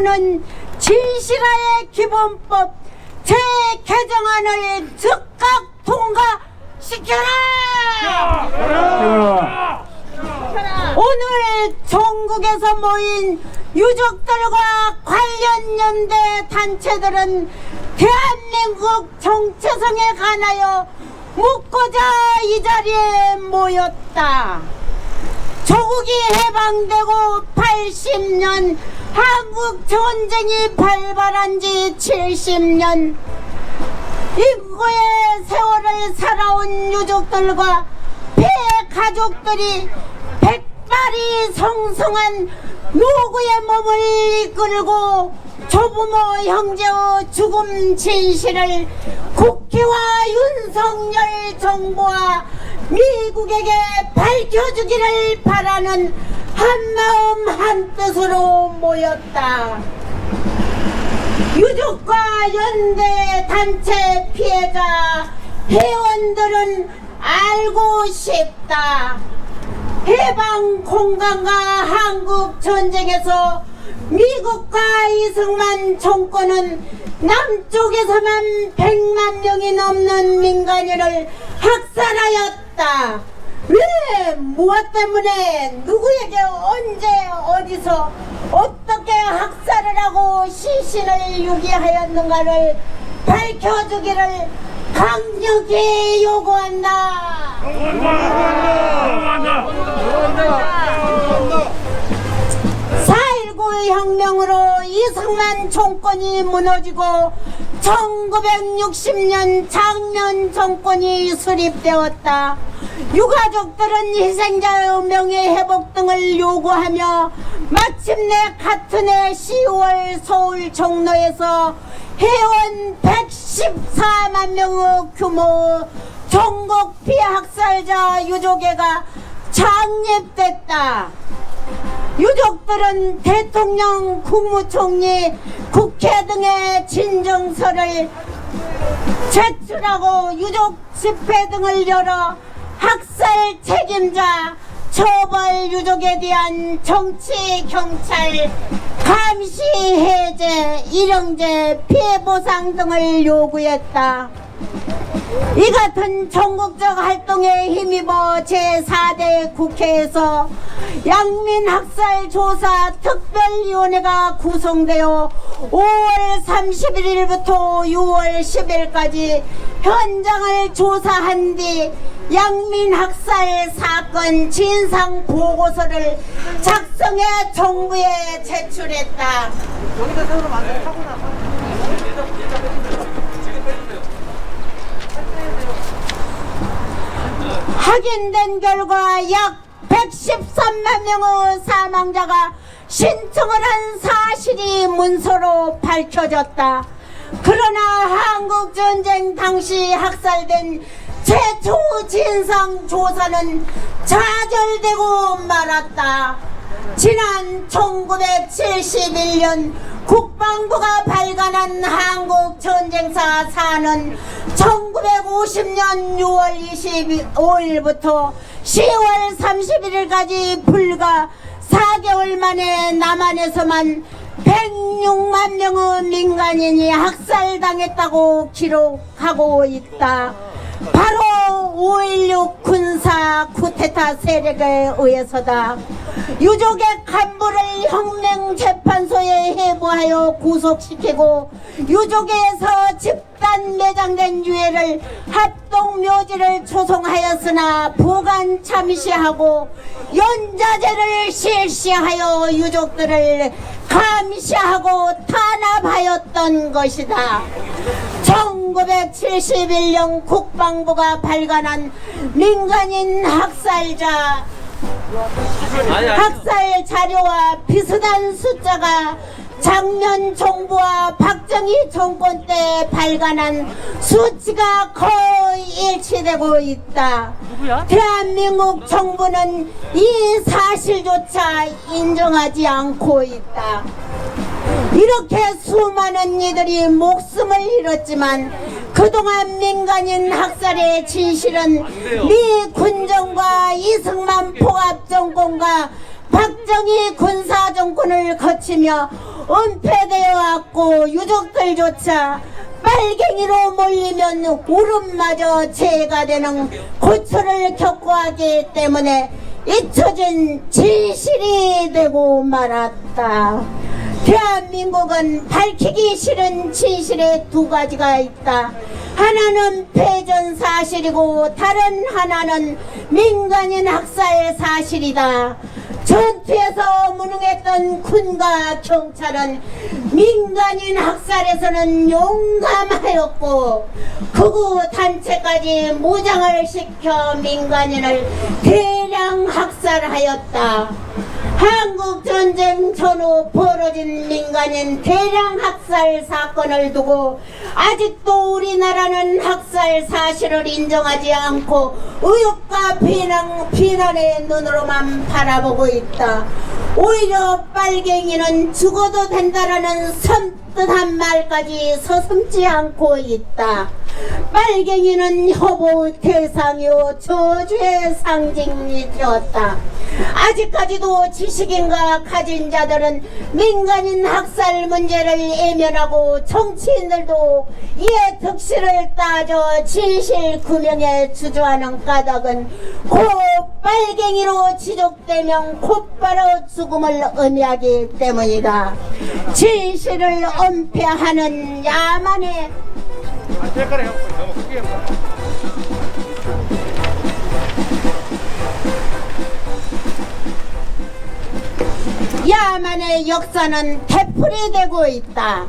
는 진실화의 기본법 재개정안을 즉각 통과시켜라! 오늘 전국에서 모인 유족들과 관련 연대 단체들은 대한민국 정체성에 관하여 묻고자 이 자리에 모였다. 조국이 해방되고 80년, 한국 전쟁이 발발한 지 70년, 인고의 세월을 살아온 유족들과 피해 가족들이 백발이 성성한 노구의 몸을 이끌고 조부모 형제의 죽음 진실을 국회와 윤석열 정부와 미국에게 밝혀주기를 바라는 한마음 한뜻으로 모였다. 유족과 연대 단체 피해자 회원들은 알고 싶다. 해방 공간과 한국 전쟁에서 미국과 이승만 정권은 남쪽에서만 100만 명이 넘는 민간인을 학살하였다. 왜? 무엇 때문에? 누구에게? 언제? 어디서? 어떻게 학살을 하고 시신을 유기하였는가를 밝혀주기를 강력히 요구한다. 4.19 혁명으로 이승만 정권이 무너지고 1960년 장면 정권이 수립되었다. 유가족들은 희생자의 명예회복 등을 요구하며 마침내 같은 해 10월 서울 종로에서 회원 114만 명의 규모 전국 피해학살자 유족회가 창립됐다. 유족들은 대통령, 국무총리, 국회 등의 진정서를 제출하고 유족 집회 등을 열어 학살 책임자, 처벌 유족에 대한 정치, 경찰, 감시 해제, 일형제, 피해 보상 등을 요구했다. 이 같은 전국적 활동에 힘입어 제4대 국회에서 양민학살조사 특별위원회가 구성되어 5월 31일부터 6월 10일까지 현장을 조사한 뒤 양민학살 사건 진상 보고서를 작성해 정부에 제출했다. 확인된 결과 약 113만 명의 사망자가 신청을 한 사실이 문서로 밝혀졌다. 그러나 한국전쟁 당시 학살된 최초 진상조사는 좌절되고 말았다. 지난 1971년 국방부가 발간한 한국전쟁사 사는 1950년 6월 25일부터 10월 31일까지 불과 4개월 만에 남한에서만 106만 명의 민간인이 학살당했다고 기록하고 있다. 바로 5.16 군사 쿠데타 세력에 의해서다. 유족의 간부를 혁명재판소에 해부하여 구속시키고 유족에서 집단 매장된 유해를 합동묘지를 조성하였으나 보관 참시하고 연자제를 실시하여 유족들을 감시하고 탄압하였던 것이다. 1971년 국방부가 발간한 민간인 학살자 학살 자료와 비슷한 숫자가 장면 정부와 박정희 정권 때 발간한 수치가 거의 일치되고 있다. 누구야? 대한민국 정부는 이 사실조차 인정하지 않고 있다. 이렇게 수많은 이들이 목숨을 잃었지만 그동안 민간인 학살의 진실은 미 군정과 이승만 포압정권과 박정희 군사정권을 거치며 은폐되어 왔고 유족들조차 빨갱이로 몰리면 울음마저 죄가 되는 고초를 겪고 하기 때문에 잊혀진 진실이 되고 말았다. 대한민국은 밝히기 싫은 진실의 두 가지가 있다. 하나는 패전 사실이고 다른 하나는 민간인 학살 사실이다. 전투에서 무능했던 군과 경찰은 민간인 학살에서는 용감하였고 극우 단체까지 무장을 시켜 민간인을 대량 학살하였다. 한국전쟁 전후 벌어진 민간인 대량 학살 사건을 두고 아직도 우리나라는 학살 사실을 인정하지 않고 의혹과 비난의 눈으로만 바라보고 있다. 오히려 빨갱이는 죽어도 된다라는 섬뜩한 말까지 서슴지 않고 있다. 빨갱이는 협오 대상이요 저주의 상징이 되었다. 아직까지도 지식인과 가진 자들은 민간인 학살 문제를 외면하고 정치인들도 이에 득실을 따져 진실 규명에 주저하는 까닭은 곧 빨갱이로 지적되면 곧바로 죽음을 의미하기 때문이다. 진실을 은폐하는 야만의 야만의 역사는 되풀이되고 있다.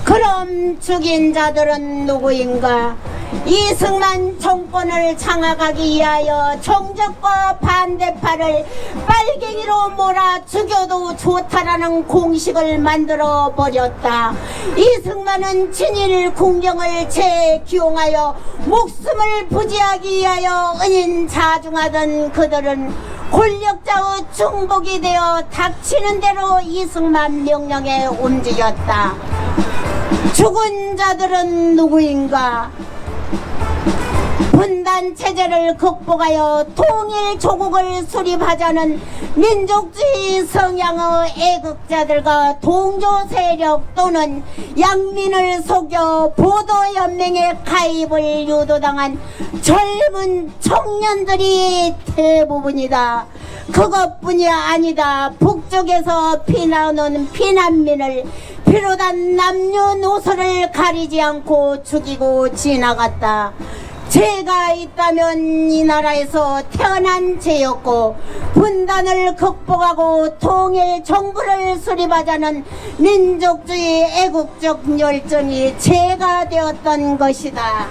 그럼 죽인 자들은 누구인가? 이승만 정권을 장악하기 위하여 정적과 반대파를 빨갱이로 몰아 죽여도 좋다라는 공식을 만들어 버렸다. 이승만은 친일 군경을 재기용하여 목숨을 부지하기 위하여 은인 자중하던 그들은 권력자의 중복이 되어 닥치는 대로 이승만 명령에 움직였다. 죽은 자들은 누구인가? 분단 체제를 극복하여 통일 조국을 수립하자는 민족주의 성향의 애국자들과 동조 세력 또는 양민을 속여 보도연맹에 가입을 유도당한 젊은 청년들이 대부분이다. 그것뿐이 아니다. 북쪽에서 피나오는 피난민을 비롯한 남녀노소를 가리지 않고 죽이고 지나갔다. 죄가 있다면 이 나라에서 태어난 죄였고 분단을 극복하고 통일 정부를 수립하자는 민족주의 애국적 열정이 죄가 되었던 것이다.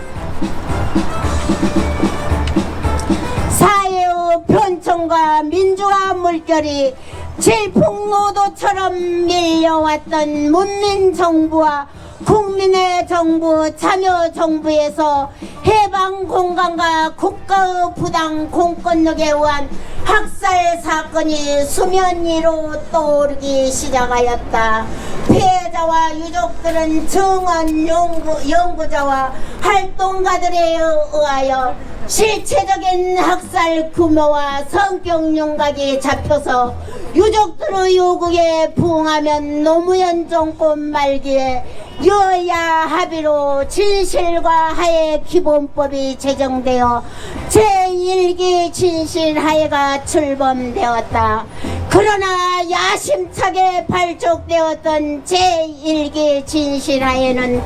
사회의 변천과 민주화 물결이 질풍노도처럼 밀려왔던 문민정부와 국민의 정부, 참여정부에서 해방공간과 국가의 부당 공권력에 의한 학살 사건이 수면 위로 떠오르기 시작하였다. 피해자와 유족들은 정원 연구자와 활동가들에 의하여 실체적인 학살 규모와 성격 윤곽이 잡혀서 유족들의 요구에 부응하면 노무현 정권 말기에 여야 합의로 진실과 하해 기본법이 제정되어 제1기 진실하해가 출범되었다. 그러나 야심차게 발족되었던 제1기 진실하해는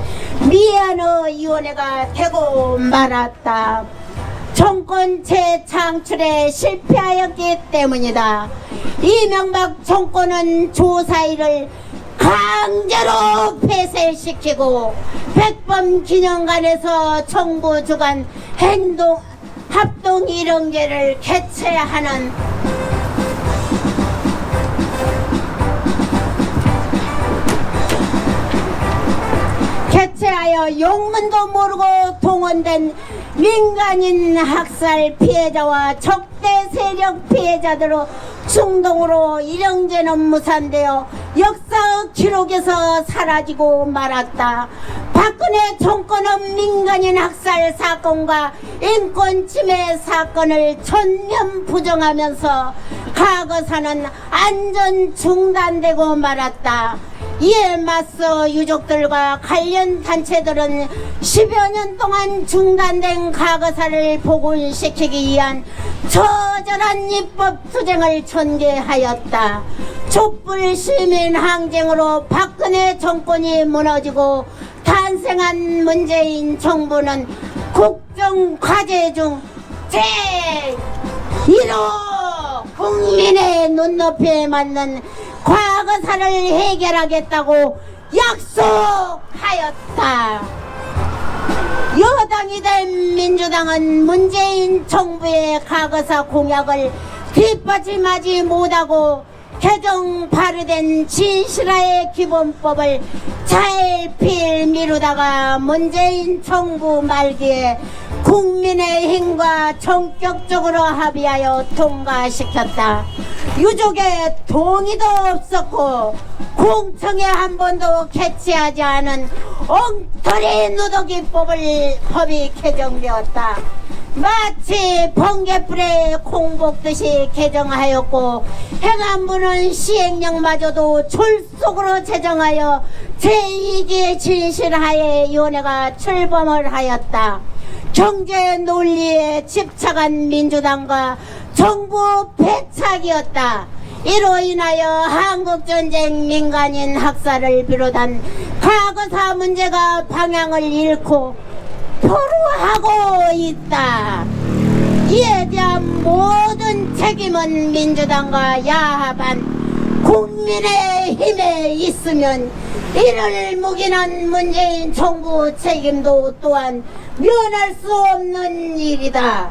미안의 위원회가 되고 말았다. 정권 재창출에 실패하였기 때문이다. 이명박 정권은 조사일을 강제로 폐쇄시키고 백범기념관에서 정부 주관 행동 합동 일원계를 개최하는 개최하여 용문도 모르고 동원된 민간인 학살 피해자와 적대 세력 피해자들로 충동으로 일형제는 무산되어 역사 기록에서 사라지고 말았다. 박근혜 정권은 민간인 학살 사건과 인권 침해 사건을 전면 부정하면서 과거사는 안전 중단되고 말았다. 이에 맞서 유족들과 관련 단체들은 10여 년 동안 중단된 과거사를 복원시키기 위한 처절한 입법 투쟁을 전개하였다. 촛불 시민 항쟁으로 박근혜 정권이 무너지고 탄생한 문재인 정부는 국정 과제 중 제1호 국민의 눈높이에 맞는 과거사를 해결하겠다고 약속하였다. 여당이 된 민주당은 문재인 정부의 과거사 공약을 뒷받침하지 못하고 개정 발의된 진실화의 기본법을 차일피일 미루다가 문재인 정부 말기에 국민의힘과 전격적으로 합의하여 통과시켰다. 유족의 동의도 없었고 공청회 한 번도 개최하지 않은 엉터리 누더기법이 개정되었다. 마치 번개불에 콩볶듯이 개정하였고 행안부는 시행령마저도 졸속으로 제정하여 제2기 진실하에 위원회가 출범을 하였다. 경제 논리에 집착한 민주당과 정부 배착이었다. 이로 인하여 한국전쟁 민간인 학살을 비롯한 과거사 문제가 방향을 잃고 포로하고 있다. 이에 대한 모든 책임은 민주당과 야합한 국민의힘에 있으면 이를 묵인한 문재인 정부 책임도 또한 면할 수 없는 일이다.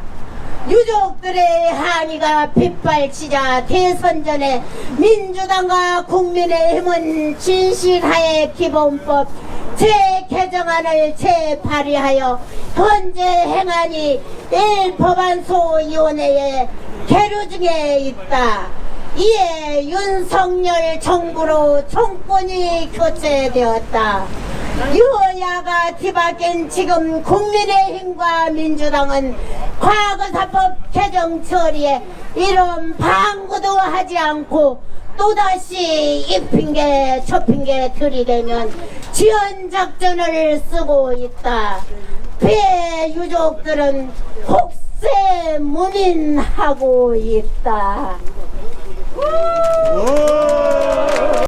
유족들의 한의가 빗발치자 대선 전에 민주당과 국민의힘은 진실하에 기본법 재개정안을 재발의하여 현재 행안위 1법안소위원회에 계류 중에 있다. 이에 윤석열 정부로 정권이 교체되었다. 여야가 뒤바뀐 지금 국민의힘과 민주당은 과거사법 개정 처리에 이런 방구도 하지 않고 또다시 이 핑계 저 핑계 들이대면 지연작전을 쓰고 있다. 피해 유족들은 혹세 무민하고 있다.